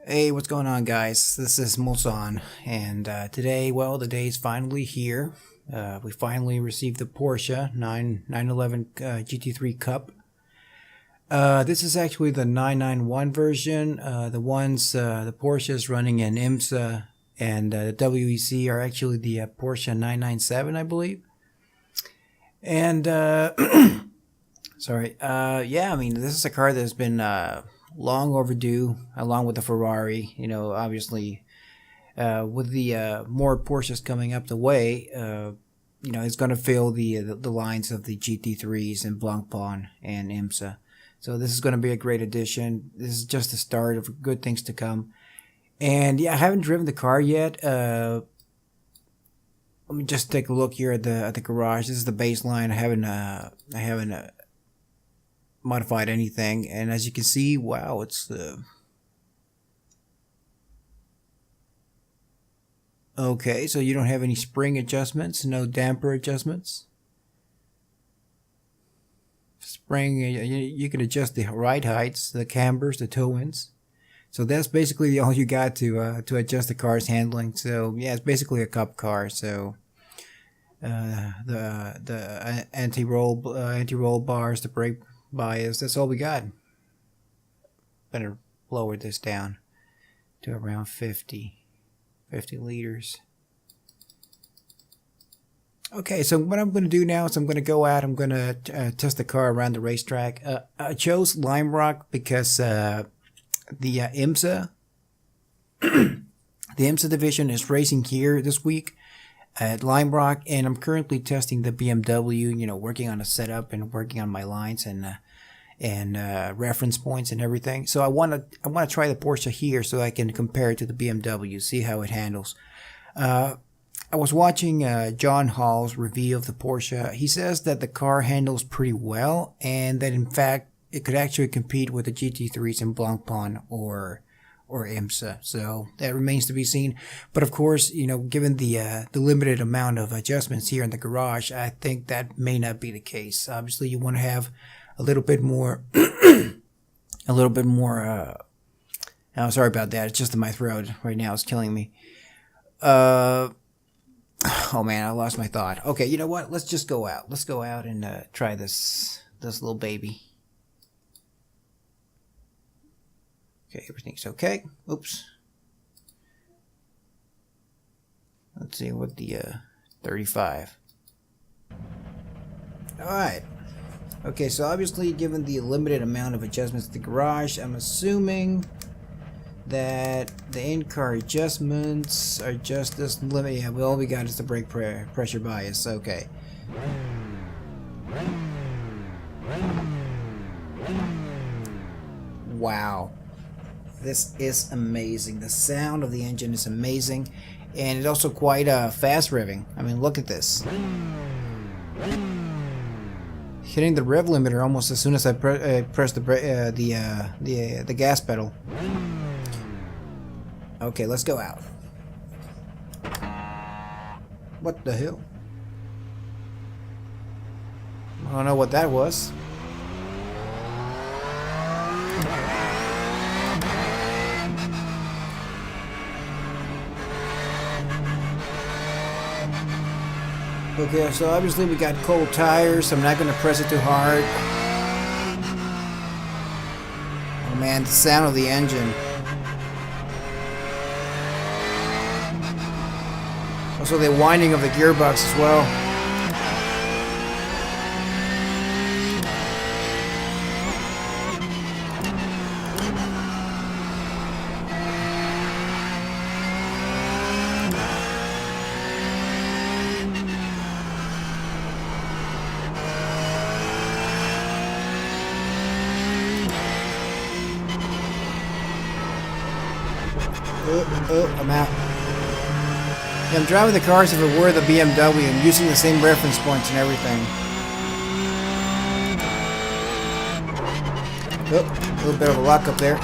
Hey, what's going on, guys? This is Mulsan, and today, well, the day is finally here. We finally received the Porsche 911 GT3 Cup. This is actually the 991 version. The Porsches running in IMSA and the WEC are actually the Porsche 997, I believe. And sorry, yeah, I mean, this is a car that's been long overdue, along with the Ferrari. You know, obviously, with the more Porsches coming up the way, it's going to fill the lines of the GT3s and Blancpain and IMSA. So this is going to be a great addition. This is just the start of good things to come. And yeah, I haven't driven the car yet. Let me just take a look here at the garage. This is the baseline. I haven't modified anything, and as you can see, wow, it's okay. So you don't have any spring adjustments, no damper adjustments. Spring, you can adjust the ride heights, the cambers, the toe ends. So that's basically all you got to adjust the car's handling. So yeah, it's basically a cup car. So the anti-roll bars, the brake bias, that's all we got. Better lower this down to around 50 liters. Okay, so what I'm going to do now is I'm going to go out, I'm going to test the car around the racetrack. I chose Lime Rock because the IMSA the IMSA division is racing here this week at Lime Rock, and I'm currently testing the BMW, working on a setup and working on my lines and reference points and everything. So I want to try the Porsche here so I can compare it to the BMW, see how it handles. I was watching John Hall's review of the Porsche. He says that the car handles pretty well, and that in fact it could actually compete with the GT3s in Blancpain or IMSA. So that remains to be seen. But of course, given the limited amount of adjustments here in the garage, I think that may not be the case. Obviously, you want to have a little bit more oh, sorry about that. It's just in my throat right now. It's killing me. Oh man, I lost my thought. Okay, you know what? Let's just go out. Let's go out and try this little baby. Okay, everything's okay. Oops. Let's see what the 35. All right. Okay, so obviously, given the limited amount of adjustments to the garage, I'm assuming that the in-car adjustments are just this limited. Yeah, all we got is the brake pressure bias. Okay. Wow. This is amazing. The sound of the engine is amazing, and it's also quite fast revving. I mean, look at this. Hitting the rev limiter almost as soon as I press the gas pedal. Okay, let's go out. What the hell? I don't know what that was. Okay, so obviously we got cold tires, so I'm not going to press it too hard. Oh man, the sound of the engine. Also the winding of the gearbox as well. I'm out. Yeah, I'm driving the car as if it were the BMW and using the same reference points and everything. Oh, a little bit of a lock up there.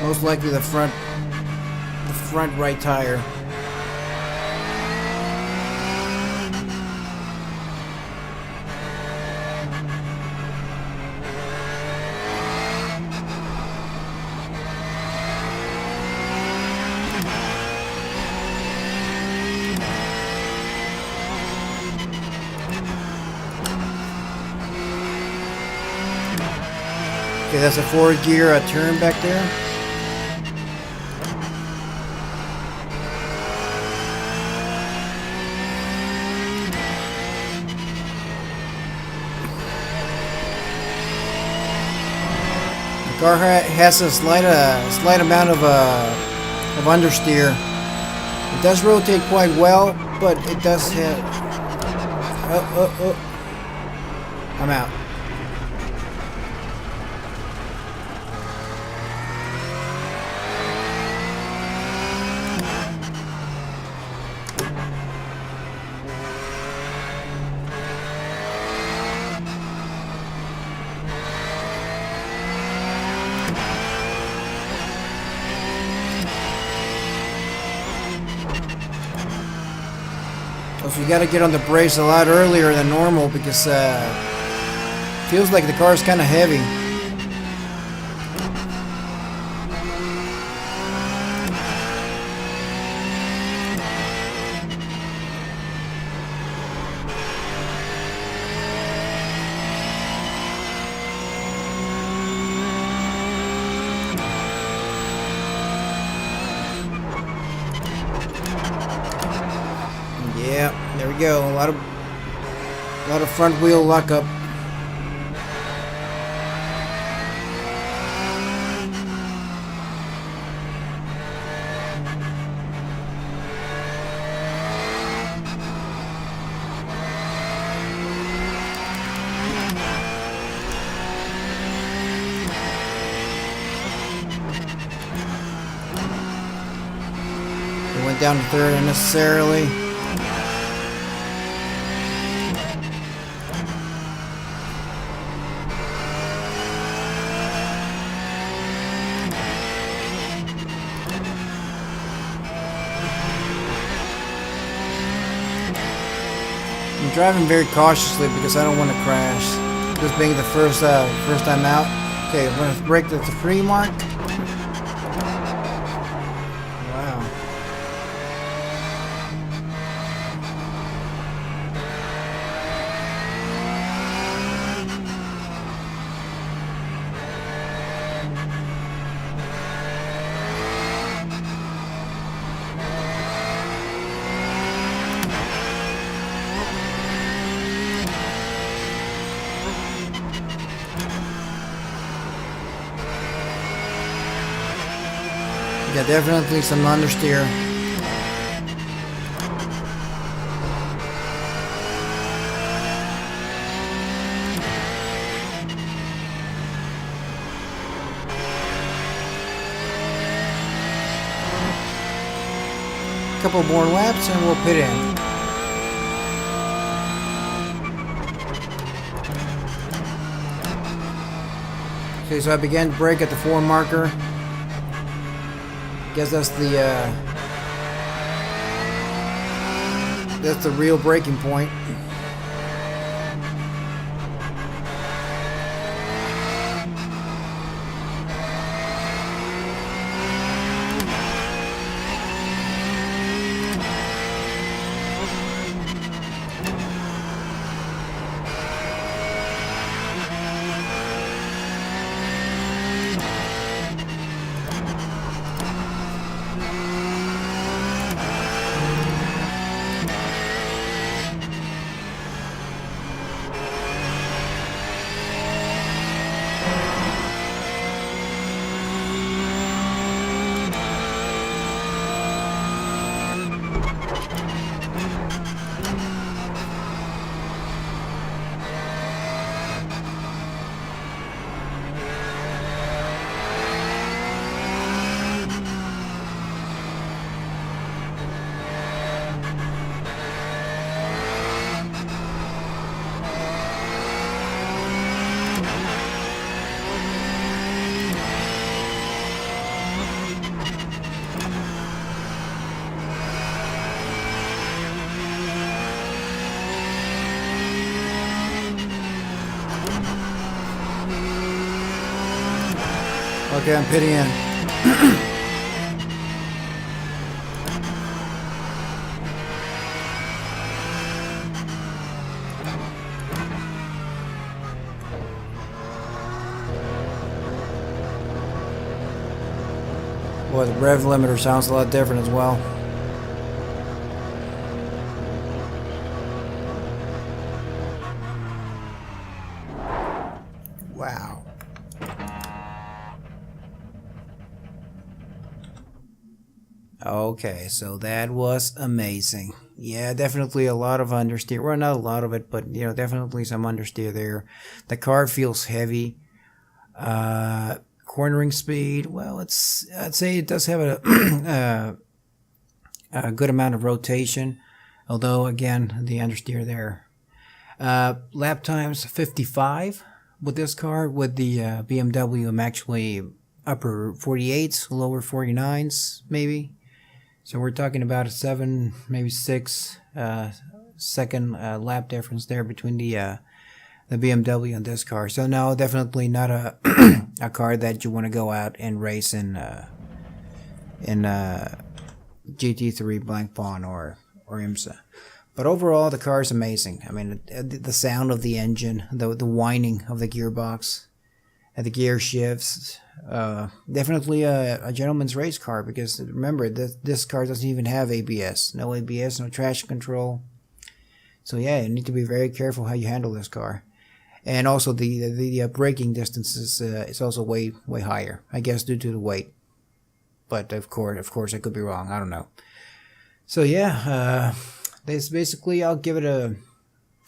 Most likely the front right tire. Okay, that's a forward gear turn back there. The car has a slight amount of understeer. It does rotate quite well, but it does hit. Oh. I'm out. So you got to get on the brakes a lot earlier than normal because feels like the car is kind of heavy. Yeah, there we go. A lot of front wheel lockup. It went down to third unnecessarily. I'm driving very cautiously because I don't want to crash. This being the first time out. Okay, I'm going to brake at the 3 mark. Wow. Yeah, definitely some understeer. Couple more laps and we'll pit in. Okay, so I began to brake at the 4 marker. Guess that's the real braking point. Okay, I'm pitting in. Boy, the rev limiter sounds a lot different as well. Wow. Okay, so that was amazing. Yeah, definitely a lot of understeer. Well, not a lot of it, but definitely some understeer there. The car feels heavy. Cornering speed. Well, I'd say it does have a good amount of rotation, although again the understeer there. Lap times 55 with this car. With the BMW, I'm actually upper 48s, lower 49s, maybe. So we're talking about a 7, maybe 6 second lap difference there between the BMW and this car. So no, definitely not a a car that you want to go out and race in GT3 Blank Pawn or IMSA. But overall, the car is amazing. I mean, the sound of the engine, the whining of the gearbox, and the gear shifts. Definitely a gentleman's race car, because remember, this car doesn't even have ABS. No ABS, no traction control. So yeah, you need to be very careful how you handle this car. And also the braking distance is also way higher, I guess, due to the weight. But of course, I could be wrong. I don't know. So yeah, this basically, I'll give it a.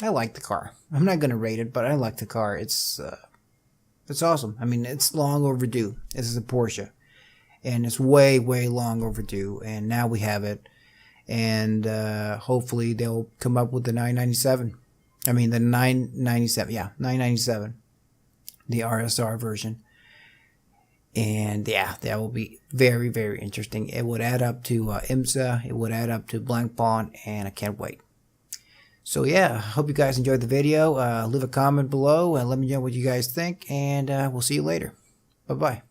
I like the car. I'm not gonna rate it, but I like the car. It's awesome. I mean, it's long overdue. This is a Porsche, and it's way long overdue. And now we have it, and hopefully they'll come up with the 997. I mean the 997. Yeah, 997, the RSR version. And yeah, that will be very interesting. It would add up to IMSA. It would add up to Blank Pawn, and I can't wait. So yeah, hope you guys enjoyed the video. Leave a comment below and let me know what you guys think, and we'll see you later. Bye bye.